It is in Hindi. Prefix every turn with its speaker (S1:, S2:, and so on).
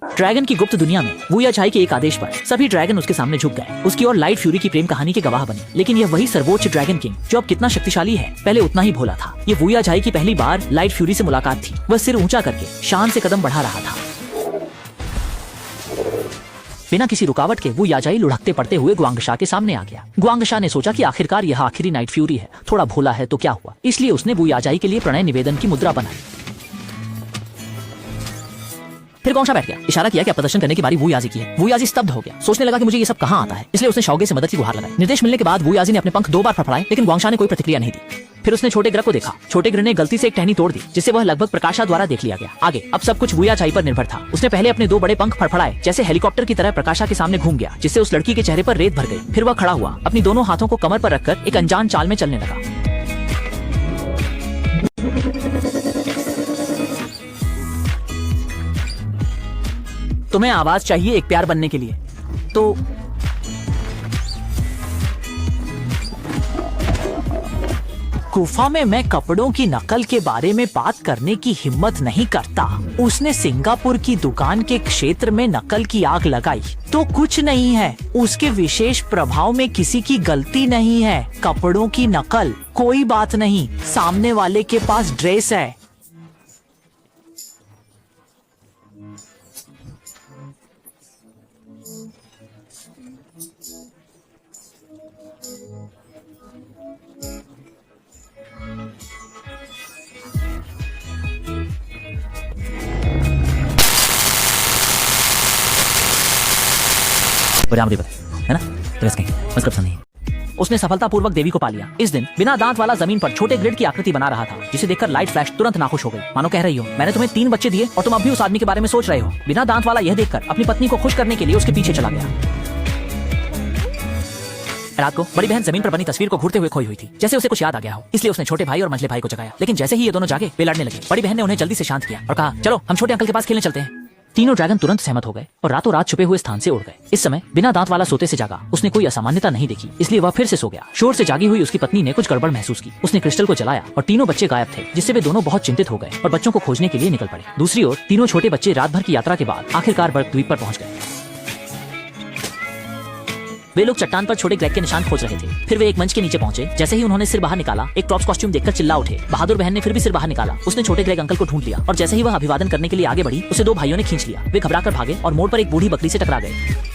S1: ड्रैगन की गुप्त दुनिया में वुया झाई के एक आदेश पर सभी ड्रैगन उसके सामने झुक गए। उसकी और लाइट फ्यूरी की प्रेम कहानी के गवाह बने। लेकिन यह वही सर्वोच्च ड्रैगन किंग जो अब कितना शक्तिशाली है, पहले उतना ही भोला था। ये वुया झाई की पहली बार लाइट फ्यूरी से मुलाकात थी। वह सिर ऊंचा करके शान से कदम बढ़ा रहा था। बिना किसी रुकावट के वो याजाई लुढ़कते पड़ते हुए गुआंगशा के सामने आ गया। गुआंगशा ने सोचा कि आखिरकार यह आखिरी नाइट फ्यूरी है, थोड़ा भोला है तो क्या हुआ, इसलिए उसने वो याजाई के लिए प्रणय निवेदन की मुद्रा बनाई। फिर गुआंगशा बैठ गया, इशारा किया कि अब प्रदर्शन करने की बारी वुयाजी की है। वुयाजी स्तब्ध हो गया, सोचने लगा कि मुझे ये सब कहाँ आता है, इसलिए उसने शौगे से मदद की गुहार लगाई। निर्देश मिलने के बाद वुयाजी ने अपने पंख 2 बार फड़फड़ाए, लेकिन गुआंगशा ने कोई प्रतिक्रिया नहीं दी। फिर उसने छोटे ग्रह को देखा। छोटे ग्रह ने गलती से एक टहनी तोड़ दी, जिससे वह लगभग प्रकाशा द्वारा देख लिया गया। आगे अब सब कुछ वुया झाई पर निर्भर था। उसने पहले अपने 2 बड़े पंख फड़फड़ाए, जैसे हेलीकॉप्टर की तरह प्रकाशा के सामने घूम गया, जिससे उस लड़की के चेहरे पर रेत भर गई। फिर वह खड़ा हुआ, अपनी दोनों हाथों को कमर पर रखकर एक अनजान चाल में चलने लगा। तुम्हें आवाज चाहिए एक प्यार बनने के लिए, तो गुफा में मैं कपड़ों की नकल के बारे में बात करने की हिम्मत नहीं करता। उसने सिंगापुर की दुकान के क्षेत्र में नकल की आग लगाई तो कुछ नहीं है, उसके विशेष प्रभाव में किसी की गलती नहीं है। कपड़ों की नकल कोई बात नहीं, सामने वाले के पास ड्रेस है। मुझे पता है ना, ड्रेस कहीं बस पसंद नहीं। उसने सफलतापूर्वक देवी को पा लिया। इस दिन बिना दांत वाला जमीन पर छोटे ग्रिड की आकृति बना रहा था, जिसे देखकर लाइट फ्लैश तुरंत नाखुश हो गई, मानो कह रही हो मैंने तुम्हें 3 बच्चे दिए और तुम अब भी उस आदमी के बारे में सोच रहे हो। बिना दांत वाला यह देखकर अपनी पत्नी को खुश करने के लिए उसके पीछे चला गया। रात को बड़ी बहन जमीन पर बनी तस्वीर को घूरते हुए खोई हुई थी, जैसे उसे कुछ याद आ गया हो, इसलिए उसने छोटे भाई और मंझले भाई को जगाया। लेकिन जैसे ही ये दोनों जागे वे लड़ने लगे। बड़ी बहन ने उन्हें जल्दी से शांत किया और कहा चलो हम छोटे अंकल के पास खेलने चलते हैं। तीनों ड्रैगन तुरंत सहमत हो गए और रातों रात छुपे हुए स्थान से उड़ गए। इस समय बिना दांत वाला सोते से जागा। उसने कोई असामान्यता नहीं देखी, इसलिए वह फिर से सो गया। शोर से जागी हुई उसकी पत्नी ने कुछ गड़बड़ महसूस की। उसने क्रिस्टल को जलाया और तीनों बच्चे गायब थे, जिससे वे दोनों बहुत चिंतित हो गए और बच्चों को खोजने के लिए निकल पड़े। दूसरी ओर तीनों छोटे बच्चे रात भर की यात्रा के बाद आखिरकार बर्फ द्वीप पर पहुंच गए। वे लोग चट्टान पर छोटे ग्रेग के निशान खोज रहे थे। फिर वे एक मंच के नीचे पहुंचे। जैसे ही उन्होंने सिर बाहर निकाला, एक टॉप्स कॉस्ट्यूम देखकर चिल्ला उठे। बहादुर बहन ने फिर भी सिर बाहर निकाला। उसने छोटे ग्रेग अंकल को ढूंढ लिया और जैसे ही वह अभिवादन करने के लिए आगे बढ़ी, उसे 2 भाइयों ने खींच लिया। वे घबराकर भागे और मोड़ पर एक बूढ़ी बकरी से टकरा गए।